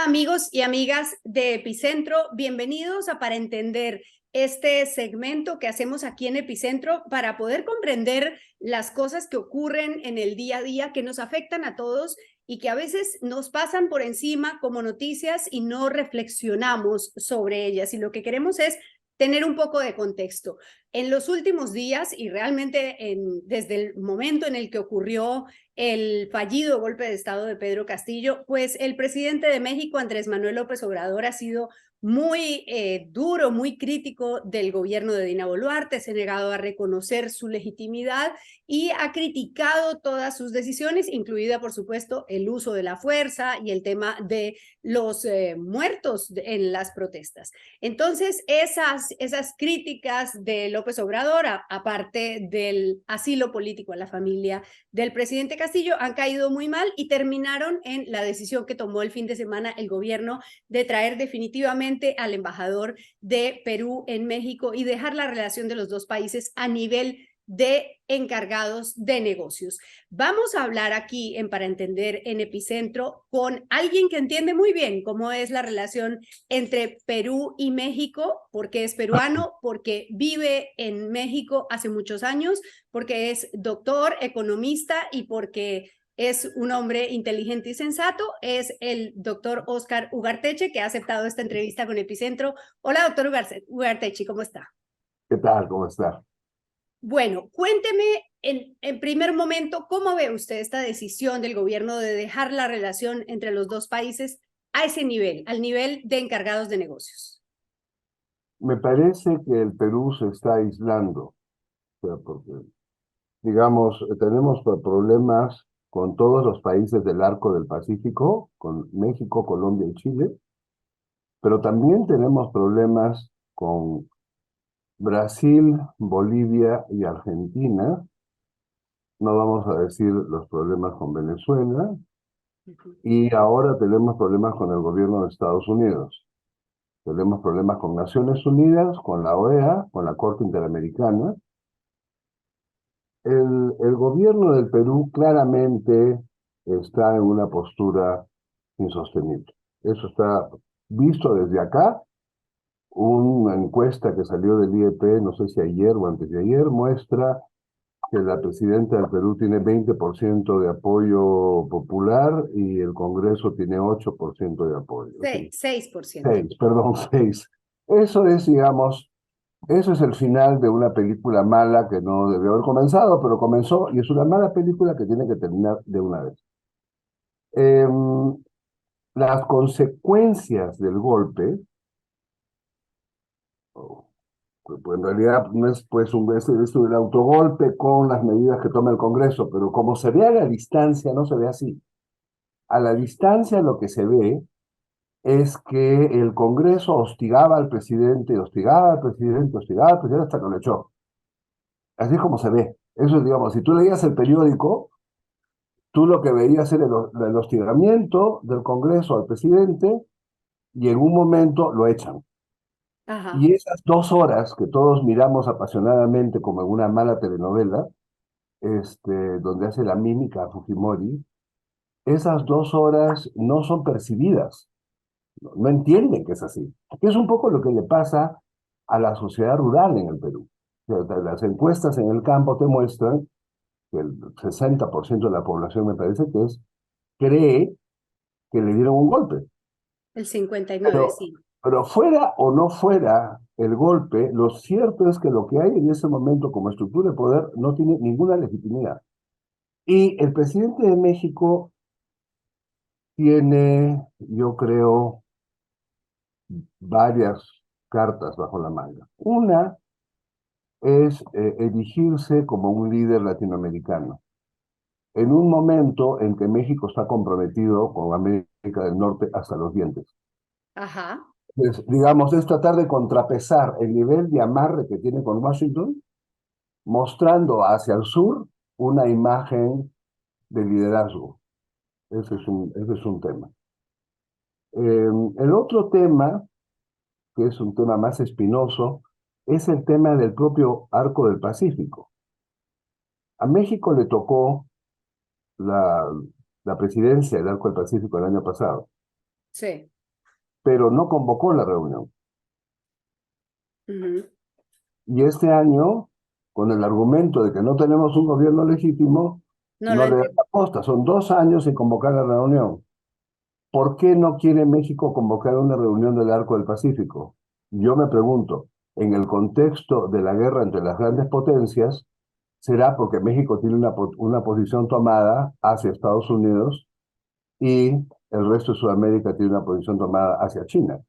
Hola amigos y amigas de Epicentro, bienvenidos a Para Entender, este segmento que hacemos aquí en Epicentro para poder comprender las cosas que ocurren en el día a día, que nos afectan a todos y que a veces nos pasan por encima como noticias y no reflexionamos sobre ellas. Y lo que queremos es tener un poco de contexto. En los últimos días y realmente desde el momento en el que ocurrió el fallido golpe de Estado de Pedro Castillo, pues el presidente de México, Andrés Manuel López Obrador, ha sido muy duro, muy crítico del gobierno de Dina Boluarte, se ha negado a reconocer su legitimidad y ha criticado todas sus decisiones, incluida, por supuesto, el uso de la fuerza y el tema de los muertos en las protestas. Entonces, esas críticas de López Obrador, aparte del asilo político a la familia del presidente Castillo, han caído muy mal y terminaron en la decisión que tomó el fin de semana el gobierno de traer definitivamente al embajador de Perú en México y dejar la relación de los dos países a nivel de encargados de negocios. Vamos a hablar aquí Para Entender en Epicentro con alguien que entiende muy bien cómo es la relación entre Perú y México, porque es peruano, porque vive en México hace muchos años, porque es doctor, economista y porque es un hombre inteligente y sensato. Es el doctor Óscar Ugarteche, que ha aceptado esta entrevista con Epicentro. Hola, doctor Ugarteche, ¿cómo está? ¿Qué tal? ¿Cómo está? Bueno, cuénteme en primer momento, ¿cómo ve usted esta decisión del gobierno de dejar la relación entre los dos países a ese nivel, al nivel de encargados de negocios? Me parece que el Perú se está aislando, o sea, porque, digamos, tenemos problemas con todos los países del arco del Pacífico, con México, Colombia y Chile, pero también tenemos problemas con Brasil, Bolivia y Argentina. No vamos a decir los problemas con Venezuela, y ahora tenemos problemas con el gobierno de Estados Unidos. Tenemos problemas con Naciones Unidas, con la OEA, con la Corte Interamericana. El gobierno del Perú claramente está en una postura insostenible. Eso está visto desde acá. Una encuesta que salió del IEP, no sé si ayer o antes de ayer, muestra que la presidenta del Perú tiene 20% de apoyo popular y el Congreso tiene 8% de apoyo. Sí, 6%. 6, perdón, 6. Eso es, digamos, eso es el final de una película mala que no debió haber comenzado, pero comenzó y es una mala película que tiene que terminar de una vez. Las consecuencias del golpe, pues en realidad no es pues el autogolpe con las medidas que toma el Congreso, pero como se ve a la distancia, no se ve así. A la distancia lo que se ve es que el Congreso hostigaba al presidente, hostigaba al presidente, hostigaba al presidente hasta que lo echó. Así es como se ve. Eso es, digamos, si tú leías el periódico, tú lo que veías era el hostigamiento del Congreso al presidente y en un momento lo echan. Ajá. Y esas 2 horas que todos miramos apasionadamente como en una mala telenovela, donde hace la mímica a Fujimori, esas 2 horas no son percibidas, no entienden que es así. Que es un poco lo que le pasa a la sociedad rural en el Perú. O sea, las encuestas en el campo te muestran que el 60% de la población, me parece que es, cree que le dieron un golpe. El 59, Pero, sí. pero fuera o no fuera el golpe, lo cierto es que lo que hay en ese momento como estructura de poder no tiene ninguna legitimidad. Y el presidente de México tiene, yo creo, varias cartas bajo la manga. Una es erigirse como un líder latinoamericano. En un momento en que México está comprometido con América del Norte hasta los dientes. Ajá. Pues, digamos, es tratar de contrapesar el nivel de amarre que tiene con Washington, mostrando hacia el sur una imagen de liderazgo. Ese es un tema. El otro tema, que es un tema más espinoso, es el tema del propio Arco del Pacífico. A México le tocó la, la presidencia del Arco del Pacífico el año pasado. Sí. pero no convocó la reunión. Ujú. Y este año, con el argumento de que no tenemos un gobierno legítimo, No lo no le da entiendo. la posta. Son 2 años sin convocar la reunión. ¿Por qué no quiere México convocar una reunión del Arco del Pacífico? Yo me pregunto, en el contexto de la guerra entre las grandes potencias, ¿será porque México tiene una posición tomada hacia Estados Unidos y el resto de Sudamérica tiene una posición tomada hacia China?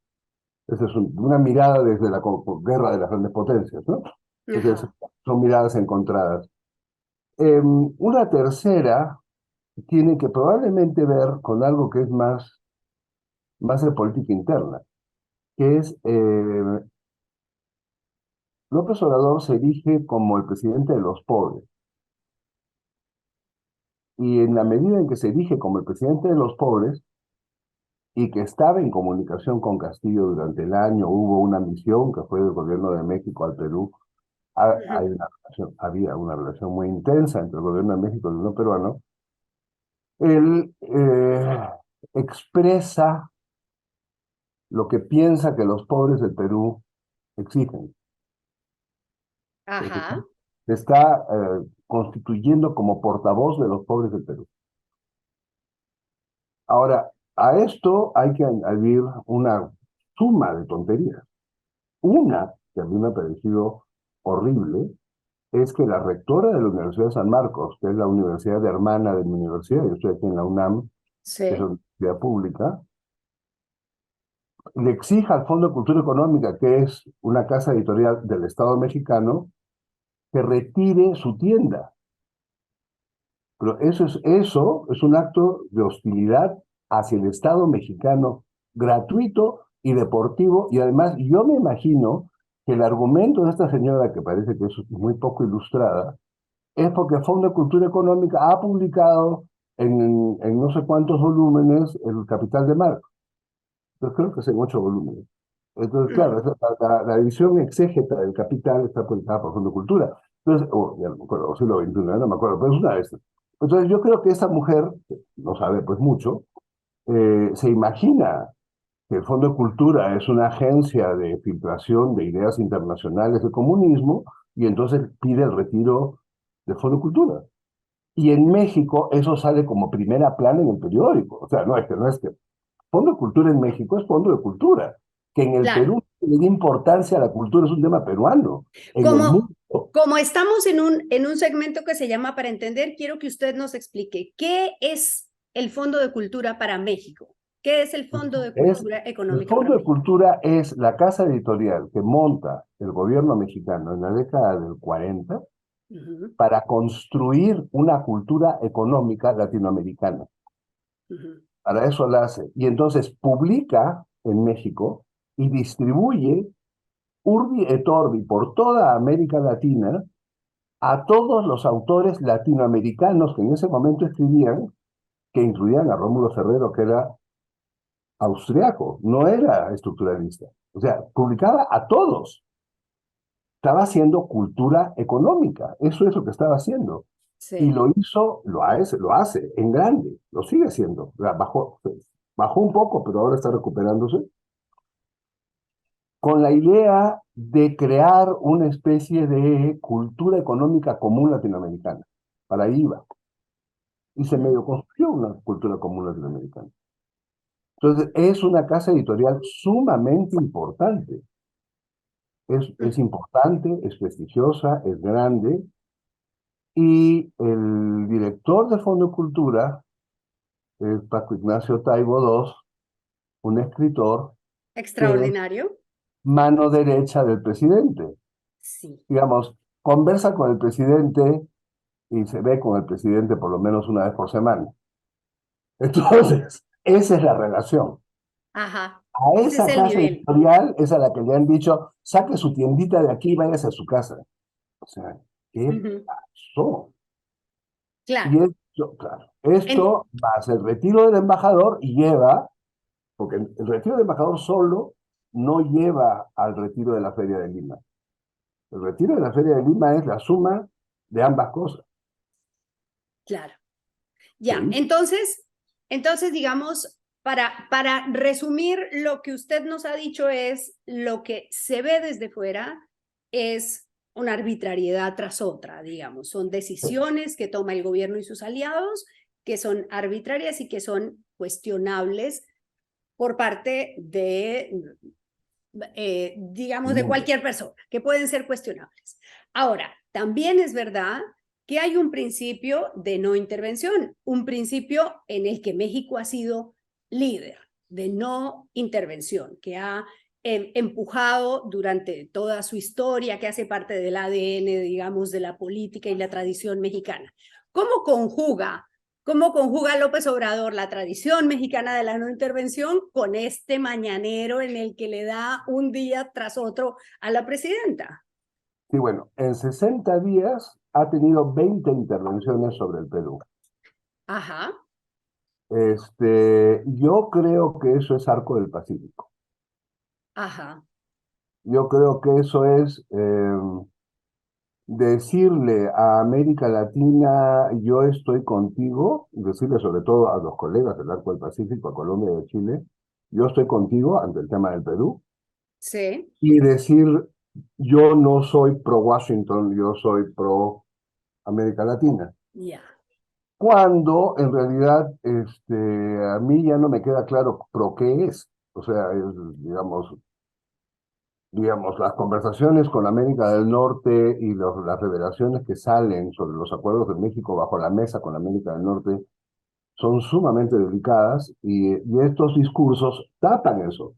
Esa es una mirada desde la guerra de las grandes potencias, ¿no? Entonces, Ajá. son miradas encontradas. Una tercera tiene que probablemente ver con algo que es más de política interna, que es López Obrador se erige como el presidente de los pobres, y en la medida en que se erige como el presidente de los pobres y que estaba en comunicación con Castillo durante el año, hubo una misión que fue del gobierno de México al Perú. Ujú. Había una relación muy intensa entre el gobierno de México y el gobierno peruano. Él expresa lo que piensa que los pobres del Perú exigen. Ajá. Se está constituyendo como portavoz de los pobres del Perú. Ahora, a esto hay que añadir una suma de tonterías. Una, que a mí me ha parecido horrible, es que la rectora de la Universidad de San Marcos, que es la universidad hermana de mi universidad, yo estoy aquí en la UNAM, que es una Sí. universidad pública, le exija al Fondo de Cultura Económica, que es una casa editorial del Estado mexicano, que retire su tienda. Pero eso es un acto de hostilidad hacia el Estado mexicano, gratuito y deportivo, y además yo me imagino que el argumento de esta señora, que parece que es muy poco ilustrada, es porque el Fondo de Cultura Económica ha publicado en no sé cuántos volúmenes el Capital de Marx. Yo creo que es en 8 volúmenes. Entonces, claro, Mm. la edición exégeta del Capital está publicada por Fondo de Cultura. Entonces, ya no me acuerdo, o siglo XXI, no me acuerdo, pero es una de estas. Entonces, yo creo que esta mujer, que no sabe pues mucho, se imagina que el Fondo de Cultura es una agencia de filtración de ideas internacionales de comunismo, y entonces pide el retiro del Fondo de Cultura. Y en México eso sale como primera plana en el periódico. O sea, no es que Fondo de Cultura en México es Fondo de Cultura. Que en el Claro. Perú le da importancia a la cultura es un tema peruano. En el Como, mundo como estamos en un segmento que se llama Para Entender, quiero que usted nos explique qué es el Fondo de Cultura para México. ¿Qué es el Fondo de es, Cultura el Económica para Fondo de México? Cultura es la casa editorial que monta el gobierno mexicano en la década del 40 Ujú, para construir una cultura económica latinoamericana. ujú. Para eso la hace. Y entonces publica en México y distribuye Urbi et Orbi por toda América Latina a todos los autores latinoamericanos que en ese momento escribían, que incluían a Rómulo Ferrero, que era austriaco, no era estructuralista. O sea, publicaba a todos. Estaba haciendo cultura económica. Eso es lo que estaba haciendo. Y Sí. lo hizo, lo hace en grande, lo sigue haciendo. Bajó un poco, pero ahora está recuperándose, con la idea de crear una especie de cultura económica común latinoamericana. Para ahí iba. Y se Mm. medio construyó una cultura común latinoamericana. Entonces, es una casa editorial sumamente importante. Es Mm. importante, es prestigiosa, es grande, y el director de Fondo de Cultura es Paco Ignacio Taibo II, un escritor que es Extraordinario. mano derecha del presidente. Sí. Digamos, conversa con el presidente y se ve con el presidente por lo menos una vez por semana. Entonces, esa es la relación. Ajá. A Ese es esa el casa nivel. editorial es a la que le han dicho, saque su tiendita de aquí y váyase a su casa. O sea, ¿qué Ujú. pasó? Claro. Y esto, claro, En- esto más el retiro del embajador lleva, porque el retiro del embajador solo no lleva al retiro de la Feria de Lima. El retiro de la Feria de Lima es la suma de ambas cosas. claro. Ya. ¿Sí? Entonces, digamos. para resumir, lo que usted nos ha dicho es lo que se ve desde fuera es una arbitrariedad tras otra, digamos. Son decisiones que toma el gobierno y sus aliados que son arbitrarias y que son cuestionables por parte de, digamos, de cualquier persona, que pueden ser cuestionables. Ahora, también es verdad que hay un principio de no intervención, un principio en el que México ha sido líder de no intervención, que ha empujado durante toda su historia, que hace parte del ADN, digamos, de la política y la tradición mexicana. ¿Cómo conjuga López Obrador la tradición mexicana de la no intervención con este mañanero en el que le da un día tras otro a la presidenta? Sí, bueno, en 60 días ha tenido 20 intervenciones sobre el Perú. Ajá, Yo creo que eso es Arco del Pacífico. ajá, Yo creo que eso es decirle a América Latina, yo estoy contigo, decirle sobre todo a los colegas del Arco del Pacífico, a Colombia y a Chile, yo estoy contigo ante el tema del Perú, sí, y decir, yo no soy pro Washington, yo soy pro América Latina. ya. Cuando en realidad a mí ya no me queda claro pro qué es. O sea, digamos, las conversaciones con América del Norte y las revelaciones que salen sobre los acuerdos de México bajo la mesa con América del Norte son sumamente delicadas y estos discursos tapan eso.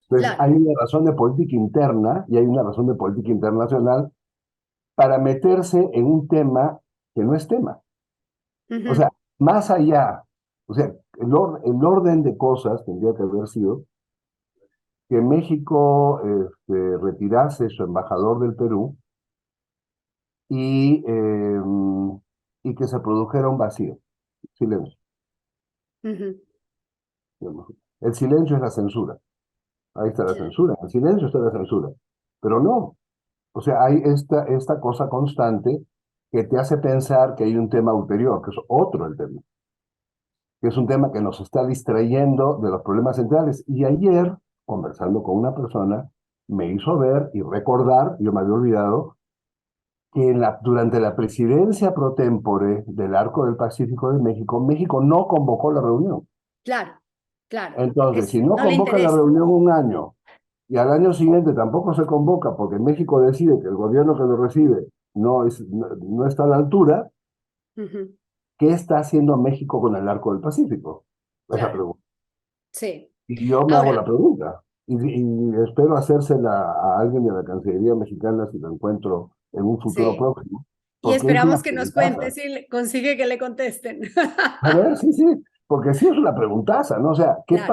Entonces, Claro. hay una razón de política interna y hay una razón de política internacional para meterse en un tema que no es tema. O sea, Ujú. más allá, o sea, el orden de cosas tendría que haber sido que México retirase su embajador del Perú y, eh, y que se produjera un vacío, silencio. Ujú. Digamos. El silencio es la censura. Ahí está la Ya. censura. En el silencio está la censura. Pero no. O sea, hay esta cosa constante que te hace pensar que hay un tema ulterior, que es otro el tema, que es un tema que nos está distrayendo de los problemas centrales. Y ayer, conversando con una persona, me hizo ver y recordar, yo me había olvidado, que durante la presidencia pro tempore del Arco del Pacífico de México, México no convocó la reunión. Claro, claro, porque Entonces, si no no le convoca la interesa. reunión un año y al año siguiente tampoco se convoca porque México decide que el gobierno que lo recibe no está a la altura, Ujú. ¿qué está haciendo México con el Arco del Pacífico? Es la Claro, pregunta. sí. Y yo me hago la Ahora, pregunta. Y espero hacérsela a alguien de la Cancillería mexicana si lo encuentro en un futuro sí. próximo, Y porque es una esperamos que nos cuente preguntaza. si consigue que le contesten. A ver, sí, sí, porque sí es una preguntaza, ¿no? O sea, Claro,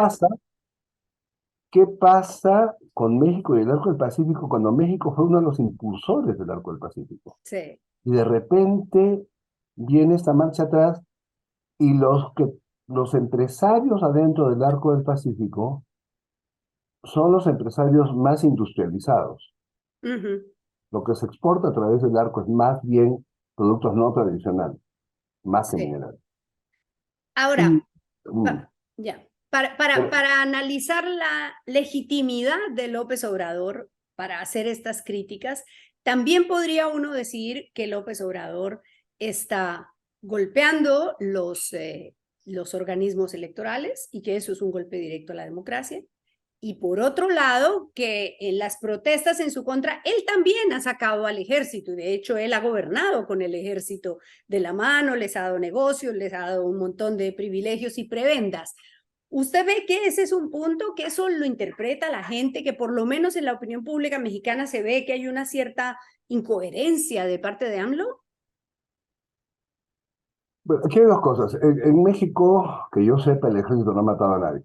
qué pasa con México y el Arco del Pacífico cuando México fue uno de los impulsores del Arco del Pacífico? sí. Y de repente viene esta marcha atrás y los empresarios adentro del Arco del Pacífico son los empresarios más industrializados. Ujú. Lo que se exporta a través del arco es más bien productos no tradicionales, más que Sí. minerales. Y, Ahora, mm, ya, pero, para analizar la legitimidad de López Obrador para hacer estas críticas, también podría uno decir que López Obrador está golpeando los organismos electorales y que eso es un golpe directo a la democracia. Y por otro lado, que en las protestas en su contra, él también ha sacado al ejército, y de hecho él ha gobernado con el ejército de la mano, les ha dado negocios, les ha dado un montón de privilegios y prebendas. ¿Usted ve que ese es un punto, que eso lo interpreta la gente, que por lo menos en la opinión pública mexicana se ve que hay una cierta incoherencia de parte de AMLO? bueno, aquí hay dos cosas. En México, que yo sepa, el ejército no ha matado a nadie,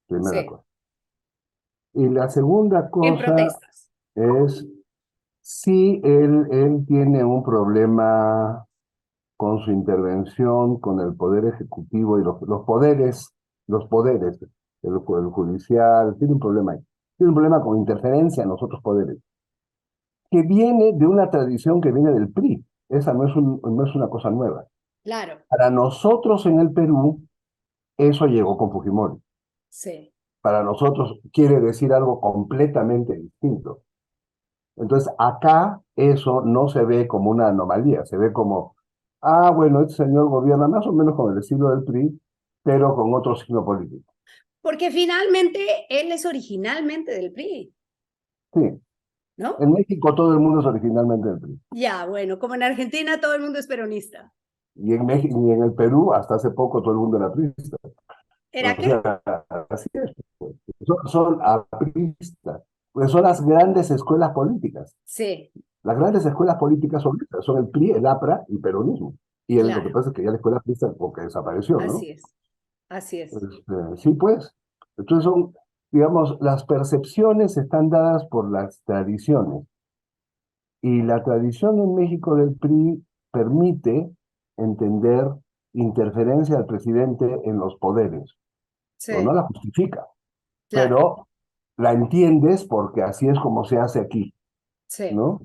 primera Sí, cosa. Y la segunda en cosa protestas. es, si él tiene un problema con su intervención, con el poder ejecutivo y los poderes, el judicial, tiene un problema ahí. Tiene un problema con interferencia en los otros poderes, que viene de una tradición que viene del PRI. Esa no es una cosa nueva. Claro, Para nosotros en el Perú, eso llegó con Fujimori. Sí. Para nosotros quiere decir algo completamente distinto. Entonces, acá eso no se ve como una anomalía, se ve como, ah, bueno, este señor gobierna más o menos con el estilo del PRI, pero con otro signo político. Porque finalmente él es originalmente del PRI, Sí, ¿no? en México todo el mundo es originalmente del PRI. Ya, bueno, como en Argentina todo el mundo es peronista. Y en México y en el Perú, hasta hace poco todo el mundo era aprista. ¿Era O qué? sea, así es. Pues. Son apristas. Pues son las grandes escuelas políticas. Sí, Las grandes escuelas políticas son estas, son el PRI, el APRA y peronismo. Lo que claro, pasa es que ya la escuela aprista porque desapareció, ¿no? así es, así es. Sí, pues. Entonces son, digamos, las percepciones están dadas por las tradiciones. Y la tradición en México del PRI permite entender interferencia del presidente en los poderes, pero no Sí, la justifica, claro, pero la entiendes porque así es como se hace aquí, sí, ¿no?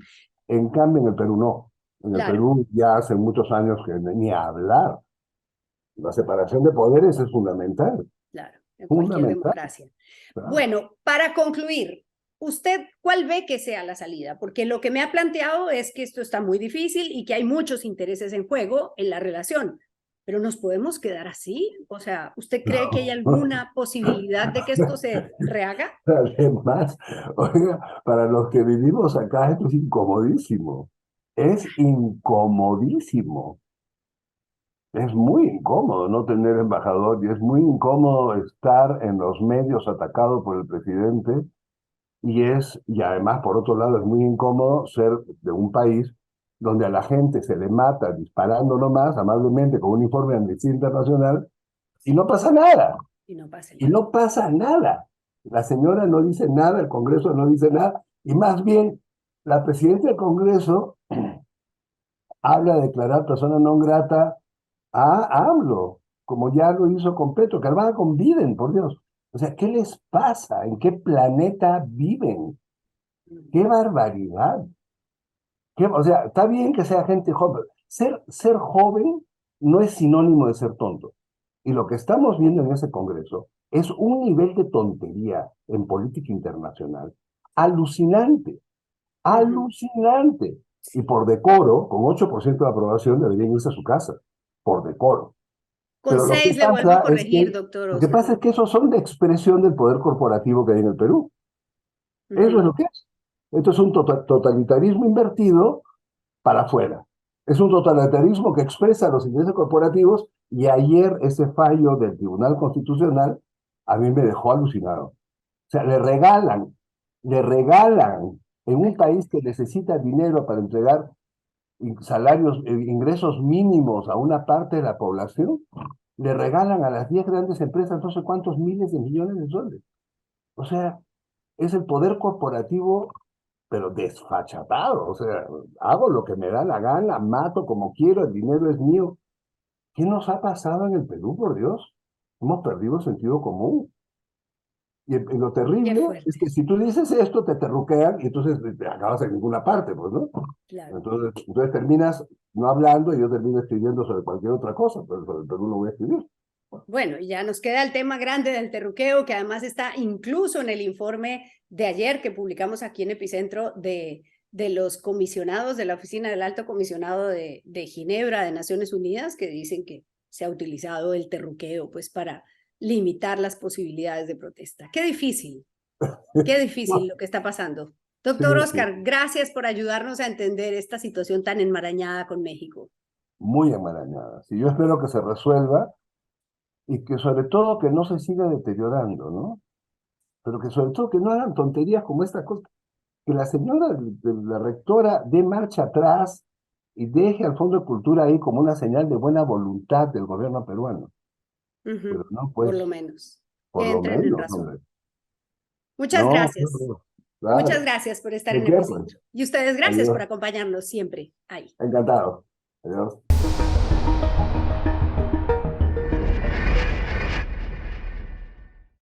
En cambio, en el Perú no. En el claro, Perú ya hace muchos años que ni hablar. La separación de poderes es fundamental, claro, en cualquier fundamental. democracia. Claro. Bueno, para concluir, ¿usted cuál ve que sea la salida? Porque lo que me ha planteado es que esto está muy difícil y que hay muchos intereses en juego en la relación. Pero ¿nos podemos quedar así? O sea, ¿usted cree que hay alguna posibilidad de que esto se rehaga? Además, oiga, para los que vivimos acá esto es incomodísimo. Es incomodísimo. Es muy incómodo no tener embajador y es muy incómodo estar en los medios atacado por el presidente y además por otro lado es muy incómodo ser de un país donde a la gente se le mata disparando nomás amablemente con un informe de Amnistía Internacional y no pasa nada. Y no pase Y nada. no pasa nada. La señora no dice nada, el Congreso no dice nada, y más bien la presidenta del Congreso habla de declarar persona non grata a AMLO, como ya lo hizo con Petro, que van con Biden, por Dios. O sea, ¿qué les pasa? ¿En qué planeta viven? ¡Qué barbaridad! O sea, está bien que sea gente joven. Ser joven no es sinónimo de ser tonto. Y lo que estamos viendo en ese Congreso es un nivel de tontería en política internacional alucinante, Ujú. alucinante. Y Sí. por decoro, con 8% de aprobación, deberían irse a su casa, por decoro. Con Pero seis le vuelvo a corregir, doctor lo que pasa Oscar. es que esos son de expresión del poder corporativo que hay en el Perú. Eso es Ujú. lo que es. Esto es un totalitarismo invertido para afuera. Es un totalitarismo que expresa los intereses corporativos y ayer ese fallo del Tribunal Constitucional a mí me dejó alucinado. O sea, le regalan en un Ay, país que necesita dinero para entregar salarios, ingresos mínimos a una parte de la población, le regalan a las 10 grandes empresas no sé cuántos miles de millones de soles. O sea, es el poder corporativo pero desfachatado, o sea, hago lo que me da la gana, mato como quiero, el dinero es mío. ¿Qué nos ha pasado en el Perú, por Dios? Hemos perdido el sentido común. Y lo qué terrible es fuerte. que si tú dices esto, te terruquean y entonces te acabas en ninguna parte, pues, ¿no? Claro. Entonces terminas no hablando y yo termino escribiendo sobre cualquier otra cosa, pero sobre el Perú no voy a escribir. Bueno, y ya nos queda el tema grande del terruqueo, que además está incluso en el informe de ayer que publicamos aquí en Epicentro de los comisionados de la Oficina del Alto Comisionado de Ginebra de Naciones Unidas, que dicen que se ha utilizado el terruqueo pues para limitar las posibilidades de protesta. Qué difícil No, lo que está pasando. sí, Doctor sí, Oscar, gracias por ayudarnos a entender esta situación tan enmarañada con México. muy enmarañada. Sí, yo espero que se resuelva y que sobre todo que no se siga deteriorando, ¿no? Pero que sobre todo que no hagan tonterías como esta cosa, que la señora, la rectora, dé marcha atrás y deje al Fondo de Cultura ahí como una señal de buena voluntad del gobierno peruano. Pero no, Por pues, lo menos, por que lo entren en menos, razón. hombre. Muchas No, gracias. Muchas claro. gracias por estar ¿De en qué, pues? Epicentro. Y ustedes, gracias por Adiós. acompañarnos siempre ahí. Encantado. Adiós.